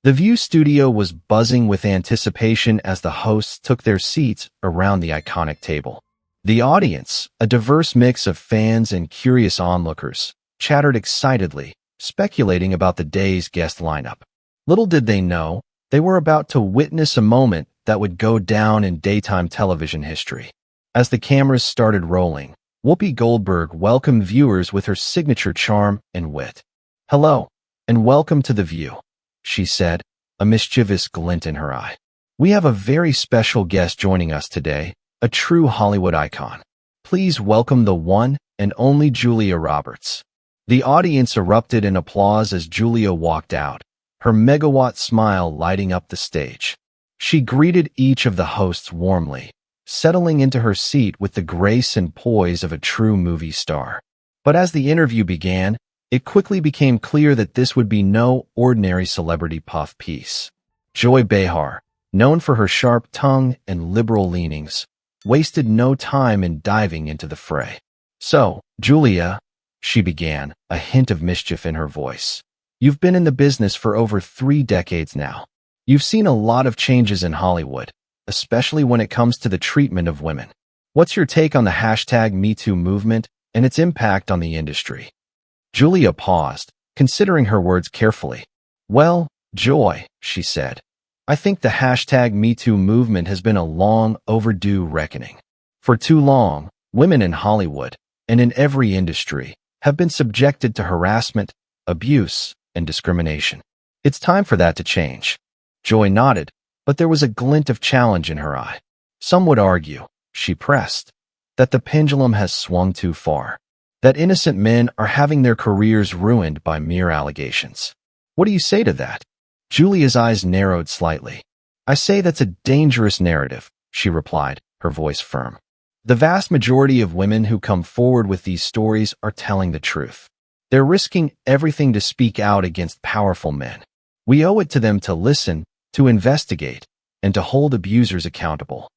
The View studio was buzzing with anticipation as the hosts took their seats around the iconic table. The audience, a diverse mix of fans and curious onlookers, chattered excitedly, speculating about the day's guest lineup. Little did they know, they were about to witness a moment that would go down in daytime television history. As the cameras started rolling, Whoopi Goldberg welcomed viewers with her signature charm and wit. "Hello, and welcome to The View," she said, a mischievous glint in her eye. "We have a very special guest joining us today, a true Hollywood icon. Please welcome the one and only Julia Roberts." The audience erupted in applause as Julia walked out, her megawatt smile lighting up the stage. She greeted each of the hosts warmly, settling into her seat with the grace and poise of a true movie star. But as the interview began, it quickly became clear that this would be no ordinary celebrity puff piece. Joy Behar, known for her sharp tongue and liberal leanings, wasted no time in diving into the fray. "So, Julia," she began, a hint of mischief in her voice, "you've been in the business for over 3 decades now. You've seen a lot of changes in Hollywood, especially when it comes to the treatment of women. What's your take on the #MeToo movement and its impact on the industry?" Julia paused, considering her words carefully. "Well, Joy," she said, "I think the #MeToo movement has been a long overdue reckoning. For too long, women in Hollywood, and in every industry, have been subjected to harassment, abuse, and discrimination. It's time for that to change." Joy nodded, but there was a glint of challenge in her eye. "Some would argue," she pressed, "that the pendulum has swung too far, that innocent men are having their careers ruined by mere allegations. What do you say to that?" Julia's eyes narrowed slightly. "I say that's a dangerous narrative," she replied, her voice firm. "The vast majority of women who come forward with these stories are telling the truth. They're risking everything to speak out against powerful men. We owe it to them to listen, to investigate, and to hold abusers accountable."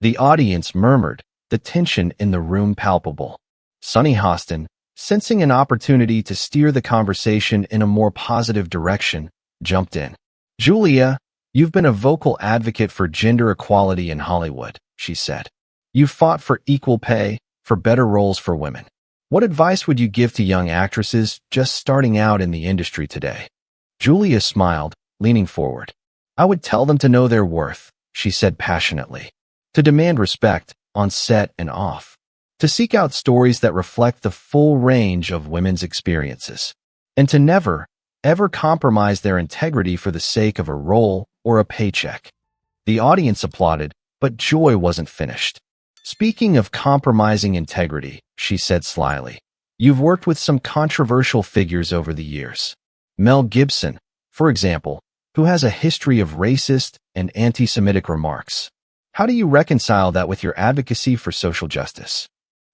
The audience murmured, the tension in the room palpable. Sunny Hostin, sensing an opportunity to steer the conversation in a more positive direction, jumped in. "Julia, you've been a vocal advocate for gender equality in Hollywood," she said. "You've fought for equal pay, for better roles for women. What advice would you give to young actresses just starting out in the industry today?" Julia smiled, leaning forward. "I would tell them to know their worth," she said passionately. "To demand respect, on set and off. To seek out stories that reflect the full range of women's experiences. And to never, ever compromise their integrity for the sake of a role or a paycheck." The audience applauded, but Joy wasn't finished. "Speaking of compromising integrity," she said slyly, "you've worked with some controversial figures over the years. Mel Gibson, for example, who has a history of racist and anti-Semitic remarks. How do you reconcile that with your advocacy for social justice?"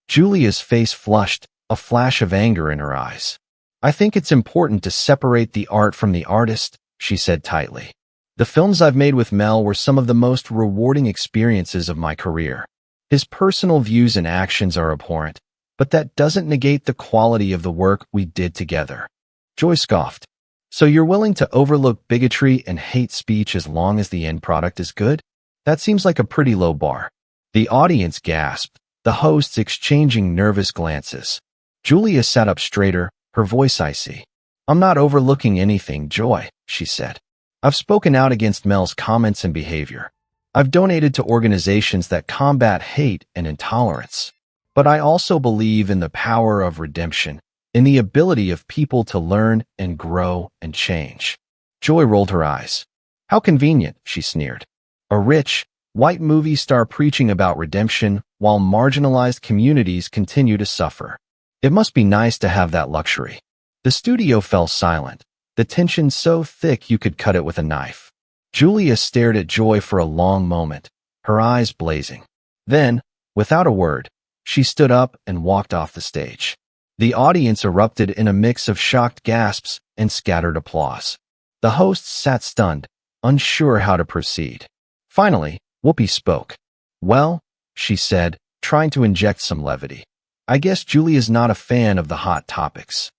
Julia's face flushed, a flash of anger in her eyes. "I think it's important to separate the art from the artist," she said tightly. "The films I've made with Mel were some of the most rewarding experiences of my career. His personal views and actions are abhorrent, but that doesn't negate the quality of the work we did together." Joy scoffed. "So you're willing to overlook bigotry and hate speech as long as the end product is good? That seems like a pretty low bar." The audience gasped, the hosts exchanging nervous glances. Julia sat up straighter, her voice icy. "I'm not overlooking anything, Joy," she said. "I've spoken out against Mel's comments and behavior. I've donated to organizations that combat hate and intolerance. But I also believe in the power of redemption, in the ability of people to learn and grow and change." Joy rolled her eyes. "How convenient," she sneered. "A rich, white movie star preaching about redemption while marginalized communities continue to suffer. It must be nice to have that luxury." The studio fell silent, the tension so thick you could cut it with a knife. Julia stared at Joy for a long moment, her eyes blazing. Then, without a word, she stood up and walked off the stage. The audience erupted in a mix of shocked gasps and scattered applause. The hosts sat stunned, unsure how to proceed. Finally, Whoopi spoke. "Well," she said, trying to inject some levity, "I guess Julia's not a fan of the hot topics."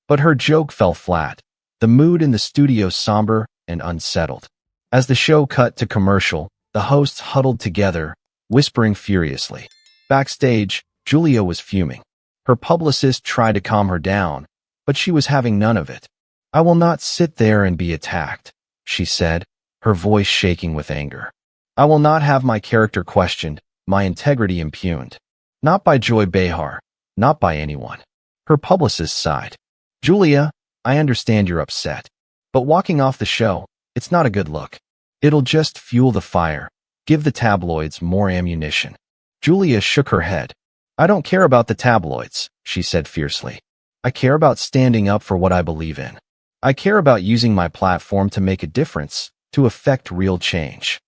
But her joke fell flat. The mood in the studio somber, and unsettled. As the show cut to commercial, the hosts huddled together, whispering furiously. Backstage, Julia was fuming. Her publicist tried to calm her down, but she was having none of it. "I will not sit there and be attacked," she said, her voice shaking with anger. "I will not have my character questioned, my integrity impugned. Not by Joy Behar, not by anyone." Her publicist sighed. "Julia, I understand you're upset. But walking off the show, it's not a good look. It'll just fuel the fire, give the tabloids more ammunition." Julia shook her head. "I don't care about the tabloids," she said fiercely. "I care about standing up for what I believe in. I care about using my platform to make a difference, to affect real change."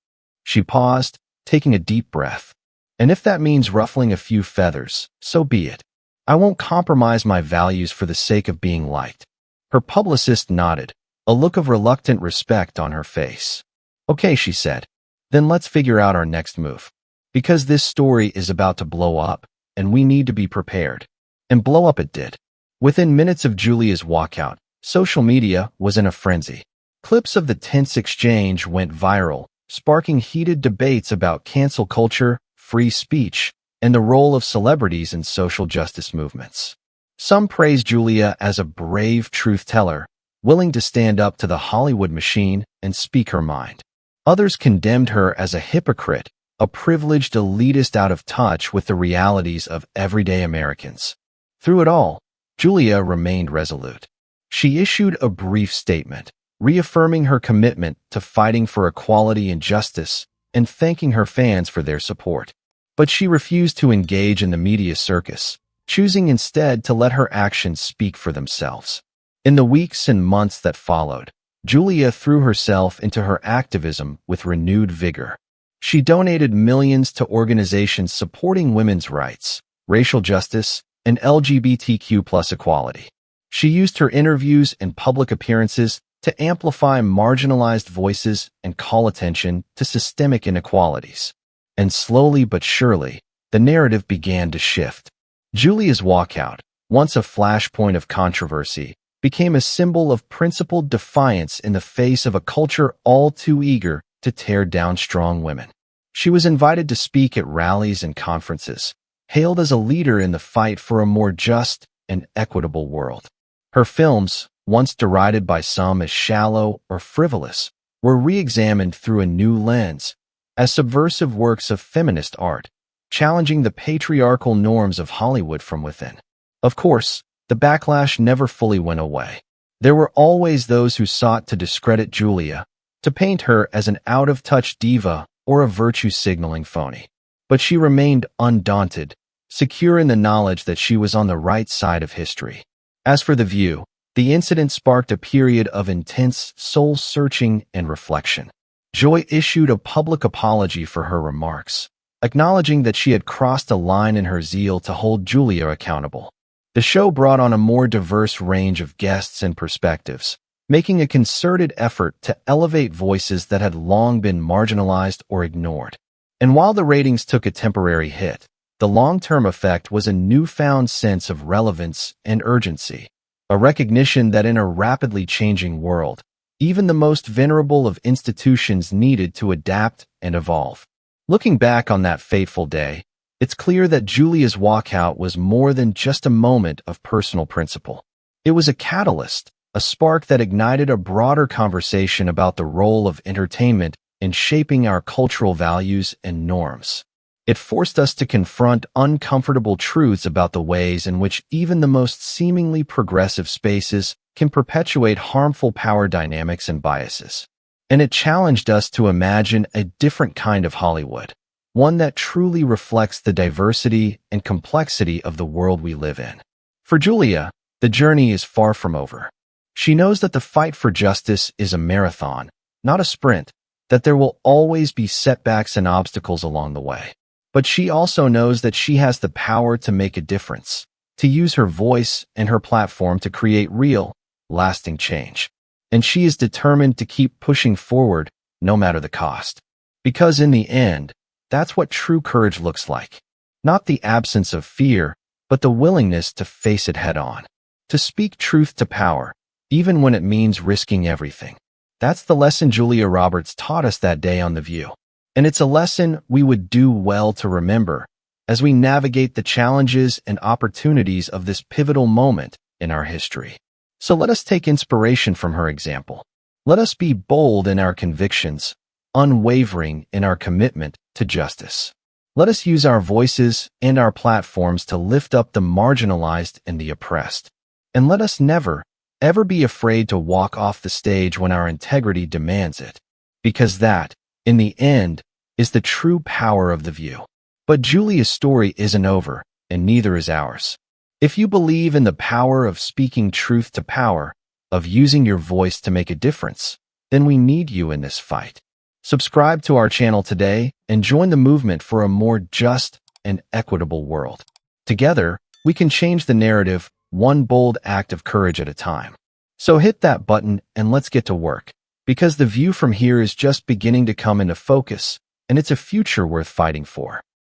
She paused, taking a deep breath. "And if that means ruffling a few feathers, so be it. I won't compromise my values for the sake of being liked." Her publicist nodded, a look of reluctant respect on her face. "Okay," she said. "Then let's figure out our next move. Because this story is about to blow up, and we need to be prepared." And blow up it did. Within minutes of Julia's walkout, social media was in a frenzy. Clips of the tense exchange went viral, sparking heated debates about cancel culture, free speech, and the role of celebrities in social justice movements. Some praised Julia as a brave truth-teller, willing to stand up to the Hollywood machine and speak her mind. Others condemned her as a hypocrite, a privileged elitist out of touch with the realities of everyday Americans. Through it all, Julia remained resolute. She issued a brief statement, reaffirming her commitment to fighting for equality and justice and thanking her fans for their support. But she refused to engage in the media circus, choosing instead to let her actions speak for themselves. In the weeks and months that followed, Julia threw herself into her activism with renewed vigor. She donated millions to organizations supporting women's rights, racial justice, and LGBTQ+ equality. She used her interviews and public appearances to amplify marginalized voices and call attention to systemic inequalities. And slowly but surely, the narrative began to shift. Julia's walkout, once a flashpoint of controversy, became a symbol of principled defiance in the face of a culture all too eager to tear down strong women. She was invited to speak at rallies and conferences, hailed as a leader in the fight for a more just and equitable world. Her films, once derided by some as shallow or frivolous, were re-examined through a new lens, as subversive works of feminist art, challenging the patriarchal norms of Hollywood from within. Of course, the backlash never fully went away. There were always those who sought to discredit Julia, to paint her as an out-of-touch diva or a virtue-signaling phony. But she remained undaunted, secure in the knowledge that she was on the right side of history. As for The View, the incident sparked a period of intense soul-searching and reflection. Joy issued a public apology for her remarks, acknowledging that she had crossed a line in her zeal to hold Julia accountable. The show brought on a more diverse range of guests and perspectives, making a concerted effort to elevate voices that had long been marginalized or ignored. And while the ratings took a temporary hit, the long-term effect was a newfound sense of relevance and urgency, a recognition that in a rapidly changing world, even the most venerable of institutions needed to adapt and evolve. Looking back on that fateful day, it's clear that Julia's walkout was more than just a moment of personal principle. It was a catalyst, a spark that ignited a broader conversation about the role of entertainment in shaping our cultural values and norms. It forced us to confront uncomfortable truths about the ways in which even the most seemingly progressive spaces can perpetuate harmful power dynamics and biases. And it challenged us to imagine a different kind of Hollywood, one that truly reflects the diversity and complexity of the world we live in. For Julia, the journey is far from over. She knows that the fight for justice is a marathon, not a sprint, that there will always be setbacks and obstacles along the way. But she also knows that she has the power to make a difference, to use her voice and her platform to create real, lasting change. And she is determined to keep pushing forward, no matter the cost. Because in the end, that's what true courage looks like. Not the absence of fear, but the willingness to face it head on. To speak truth to power, even when it means risking everything. That's the lesson Julia Roberts taught us that day on The View. And it's a lesson we would do well to remember as we navigate the challenges and opportunities of this pivotal moment in our history. So let us take inspiration from her example. Let us be bold in our convictions, unwavering in our commitment to justice. Let us use our voices and our platforms to lift up the marginalized and the oppressed. And let us never, ever be afraid to walk off the stage when our integrity demands it. Because that, in the end, is the true power of The View. But Julia's story isn't over, and neither is ours. If you believe in the power of speaking truth to power, of using your voice to make a difference, then we need you in this fight. Subscribe to our channel today and join the movement for a more just and equitable world. Together, we can change the narrative one bold act of courage at a time. So hit that button and let's get to work, because The View from here is just beginning to come into focus, and it's a future worth fighting for.